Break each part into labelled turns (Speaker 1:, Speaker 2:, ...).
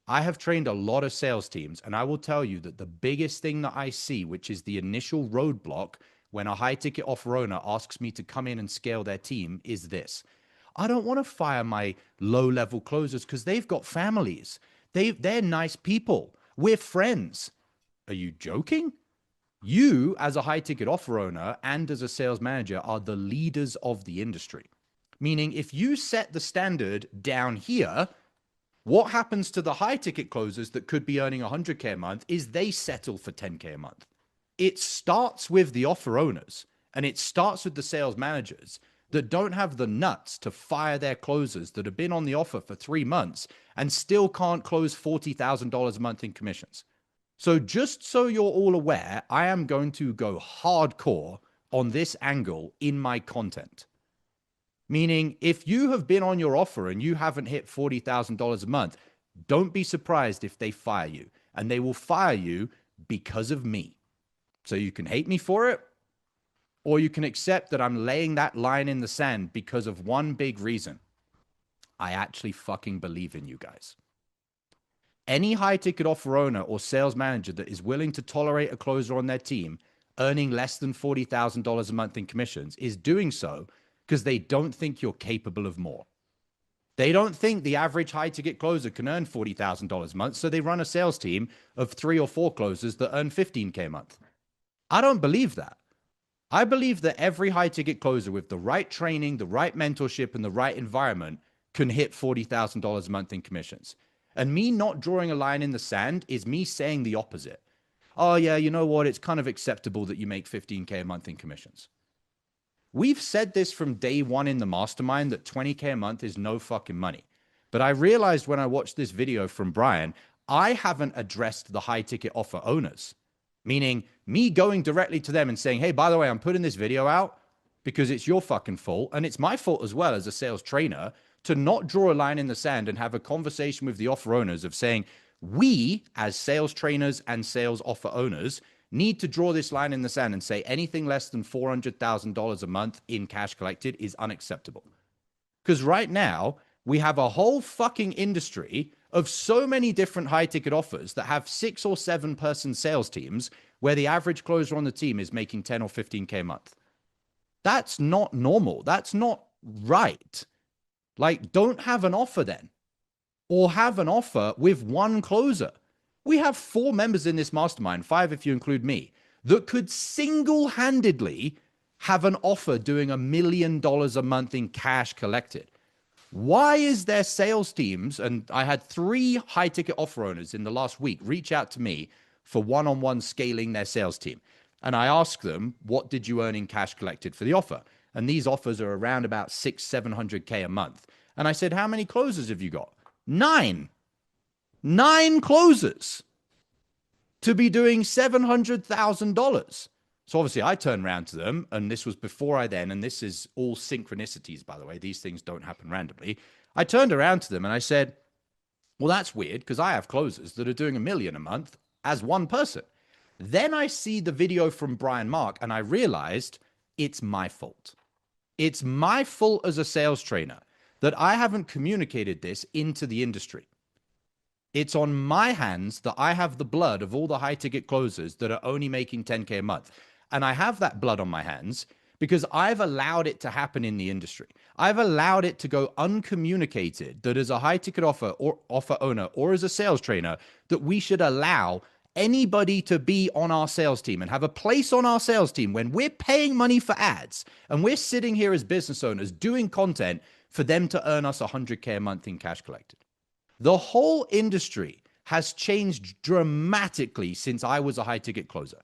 Speaker 1: I have trained a lot of sales teams, and I will tell you that the biggest thing that I see, which is the initial roadblock when a high ticket offer owner asks me to come in and scale their team, is this. I don't want to fire my low level closers because they've got families. They're nice people. We're friends. Are you joking? You, as a high ticket offer owner and as a sales manager, are the leaders of the industry. Meaning, if you set the standard down here, what happens to the high ticket closers that could be earning 100K a month is they settle for 10K a month. It starts with the offer owners and it starts with the sales managers that don't have the nuts to fire their closers that have been on the offer for 3 months and still can't close $40,000 a month in commissions. So just so you're all aware, I am going to go hardcore on this angle in my content. Meaning, if you have been on your offer and you haven't hit $40,000 a month, don't be surprised if they fire you. And they will fire you because of me. So you can hate me for it, or you can accept that I'm laying that line in the sand because of one big reason. I actually fucking believe in you guys. Any high ticket offer owner or sales manager that is willing to tolerate a closer on their team earning less than $40,000 a month in commissions is doing so because they don't think you're capable of more. They don't think the average high ticket closer can earn $40,000 a month, so they run a sales team of 3 or 4 closers that earn $15K a month. I don't believe that. I believe that every high ticket closer with the right training, the right mentorship, and the right environment can hit $40,000 a month in commissions. And me not drawing a line in the sand is me saying the opposite. Oh yeah, you know what? It's kind of acceptable that you make 15K a month in commissions. We've said this from day one in the mastermind that 20K a month is no fucking money. But I realized when I watched this video from Brian, I haven't addressed the high ticket offer owners. Meaning me going directly to them and saying, hey, by the way, I'm putting this video out because it's your fucking fault. And it's my fault as well as a sales trainer to not draw a line in the sand and have a conversation with the offer owners of saying, we as sales trainers and sales offer owners need to draw this line in the sand and say anything less than $400,000 a month in cash collected is unacceptable. Because right now we have a whole fucking industry of so many different high ticket offers that have 6 or 7 person sales teams where the average closer on the team is making 10 or 15K a month. That's not normal. That's not right. Like, don't have an offer then, or have an offer with one closer. We have 4 members in this mastermind, 5 if you include me, that could single-handedly have an offer doing $1 million a month in cash collected. Why is their sales teams, and I had 3 high ticket offer owners in the last week reach out to me for one-on-one scaling their sales team. And I asked them, what did you earn in cash collected for the offer? And these offers are around about 600-700K a month. And I said, how many closers have you got? 9 closers to be doing $700,000. So obviously I turned around to them, and this was before and this is all synchronicities, by the way. These things don't happen randomly. I turned around to them and I said, well, that's weird because I have closers that are doing $1 million a month as one person. Then I see the video from Brian Mark and I realized it's my fault. It's my fault as a sales trainer that I haven't communicated this into the industry. It's on my hands that I have the blood of all the high ticket closers that are only making 10K a month. And I have that blood on my hands because I've allowed it to happen in the industry. I've allowed it to go uncommunicated that as a high ticket offer owner or as a sales trainer, that we should allow anybody to be on our sales team and have a place on our sales team when we're paying money for ads and we're sitting here as business owners doing content for them to earn us 100K a month in cash collected. The whole industry has changed dramatically since I was a high ticket closer.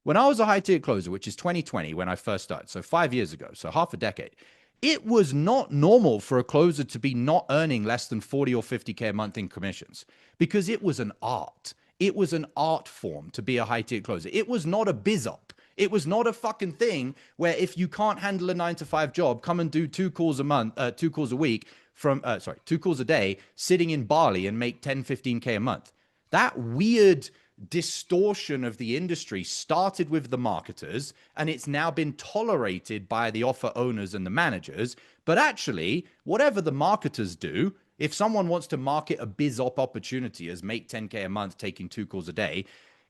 Speaker 1: When I was a high ticket closer, which is 2020 when I first started, so 5 years ago, so half a decade, it was not normal for a closer to be not earning less than 40 or 50K a month in commissions because it was an art. It was an art form to be a high ticket closer. It was not a biz op. It was not a fucking thing where if you can't handle a 9-to-5 job, come and do 2 calls a month, 2 calls a week from, 2 calls a day, sitting in Bali and make 10, 15K a month. That weird distortion of the industry started with the marketers and it's now been tolerated by the offer owners and the managers. But actually, whatever the marketers do, If someone wants to market a biz op opportunity as make 10K a month taking 2 calls a day,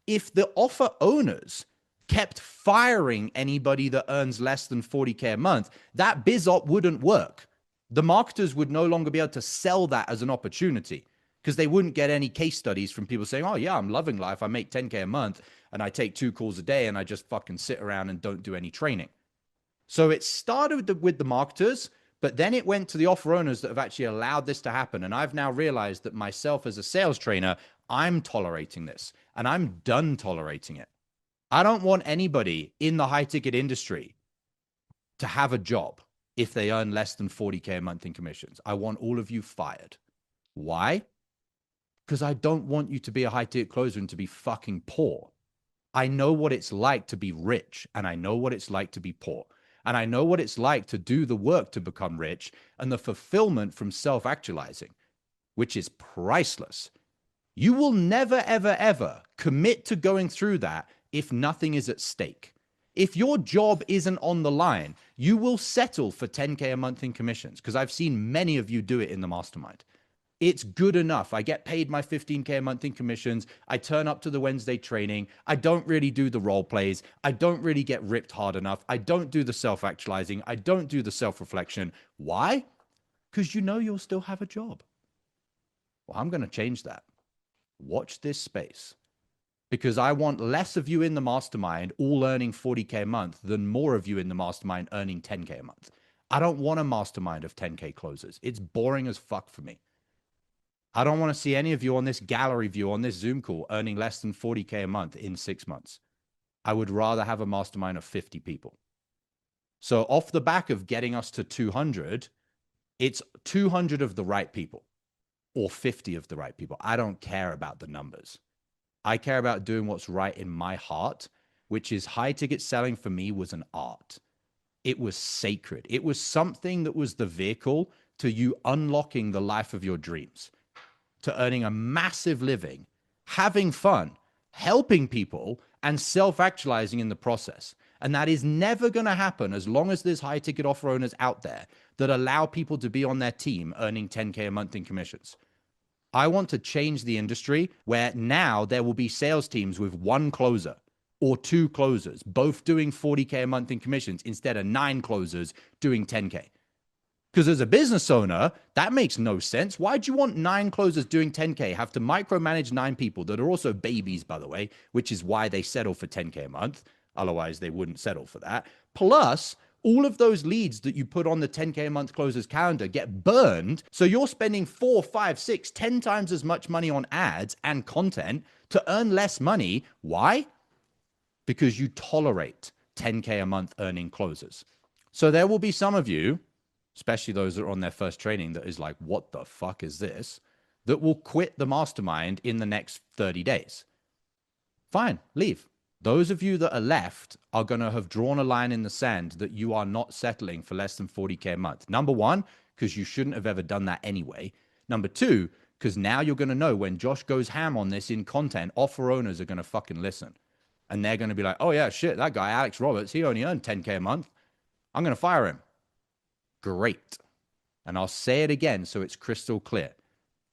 Speaker 1: if the offer owners kept firing anybody that earns less than 40K a month, that biz op wouldn't work. The marketers would no longer be able to sell that as an opportunity because they wouldn't get any case studies from people saying, oh yeah, I'm loving life. I make 10K a month and I take 2 calls a day and I just fucking sit around and don't do any training. So it started with the marketers, but then it went to the offer owners that have actually allowed this to happen. And I've now realized that myself as a sales trainer, I'm tolerating this and I'm done tolerating it. I don't want anybody in the high ticket industry to have a job if they earn less than 40K a month in commissions. I want all of you fired. Why? Because I don't want you to be a high ticket closer and to be fucking poor. I know what it's like to be rich and I know what it's like to be poor. And I know what it's like to do the work to become rich and the fulfillment from self-actualizing, which is priceless. You will never, ever, ever commit to going through that if nothing is at stake. If your job isn't on the line, you will settle for 10K a month in commissions because I've seen many of you do it in the mastermind. It's good enough. I get paid my 15K a month in commissions. I turn up to the Wednesday training. I don't really do the role plays. I don't really get ripped hard enough. I don't do the self-actualizing. I don't do the self-reflection. Why? Because you know you'll still have a job. Well, I'm going to change that. Watch this space. Because I want less of you in the mastermind all earning 40K a month than more of you in the mastermind earning 10K a month. I don't want a mastermind of 10K closers. It's boring as fuck for me. I don't want to see any of you on this gallery view, on this Zoom call, earning less than 40K a month in 6 months. I would rather have a mastermind of 50 people. So off the back of getting us to 200, it's 200 of the right people or 50 of the right people. I don't care about the numbers. I care about doing what's right in my heart, which is high ticket selling for me was an art. It was sacred. It was something that was the vehicle to you unlocking the life of your dreams, to earning a massive living, having fun, helping people, and self-actualizing in the process. And that is never going to happen as long as there's high ticket offer owners out there that allow people to be on their team earning 10K a month in commissions. I want to change the industry where now there will be sales teams with 1 closer or 2 closers, both doing 40K a month in commissions instead of 9 closers doing 10K. Because as a business owner, that makes no sense. Why'd you want 9 closers doing 10K, have to micromanage 9 people that are also babies, by the way, which is why they settle for 10K a month. Otherwise, they wouldn't settle for that. Plus, all of those leads that you put on the 10K a month closers calendar get burned. So you're spending 4, 5, 6, 10 times as much money on ads and content to earn less money. Why? Because you tolerate 10K a month earning closers. So there will be some of you, especially those that are on their first training, that is like, what the fuck is this? That will quit the mastermind in the next 30 days. Fine, leave. Those of you that are left are going to have drawn a line in the sand that you are not settling for less than 40K a month. Number 1, because you shouldn't have ever done that anyway. Number 2, because now you're going to know when Josh goes ham on this in content, offer owners are going to fucking listen. And they're going to be like, oh yeah, shit, that guy, Alex Roberts, he only earned 10K a month. I'm going to fire him. Great. And I'll say it again so it's crystal clear.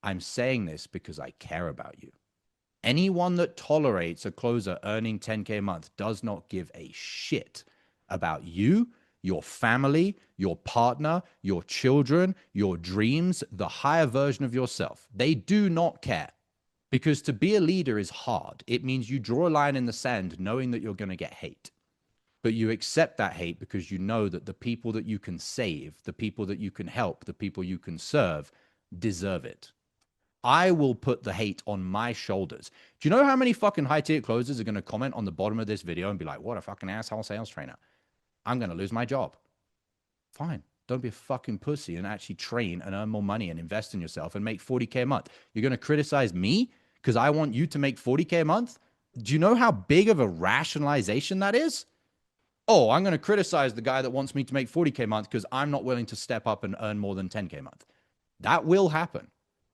Speaker 1: I'm saying this because I care about you. Anyone that tolerates a closer earning 10K a month does not give a shit about you, your family, your partner, your children, your dreams, the higher version of yourself. They do not care. Because to be a leader is hard. It means you draw a line in the sand knowing that you're going to get hate. But you accept that hate because you know that the people that you can save, the people that you can help, the people you can serve deserve it. I will put the hate on my shoulders. Do you know how many fucking high tier closers are going to comment on the bottom of this video and be like, what a fucking asshole sales trainer? I'm going to lose my job. Fine. Don't be a fucking pussy and actually train and earn more money and invest in yourself and make 40K a month. You're going to criticize me because I want you to make 40K a month? Do you know how big of a rationalization that is? Oh, I'm going to criticize the guy that wants me to make 40K a month because I'm not willing to step up and earn more than 10K a month. That will happen.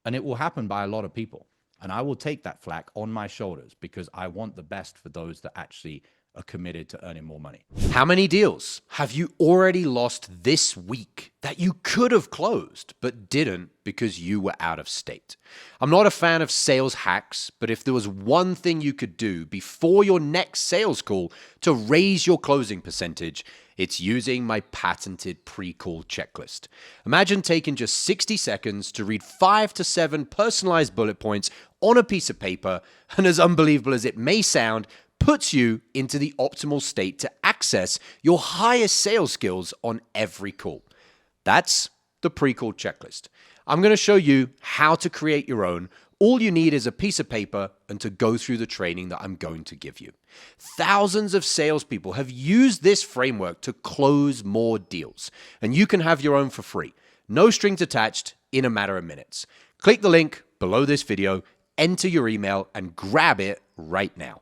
Speaker 1: And it will happen by a lot of people. And I will take that flack on my shoulders because I want the best for those that actually are committed to earning more money.
Speaker 2: How many deals have you already lost this week that you could have closed but didn't because you were out of state? I'm not a fan of sales hacks, but if there was one thing you could do before your next sales call to raise your closing percentage, it's using my patented pre-call checklist. Imagine taking just 60 seconds to read 5 to 7 personalized bullet points on a piece of paper, and as unbelievable as it may sound, puts you into the optimal state to access your highest sales skills on every call. That's the pre-call checklist. I'm going to show you how to create your own. All you need is a piece of paper and to go through the training that I'm going to give you. Thousands of salespeople have used this framework to close more deals, and you can have your own for free. No strings attached in a matter of minutes. Click the link below this video, enter your email, and grab it right now.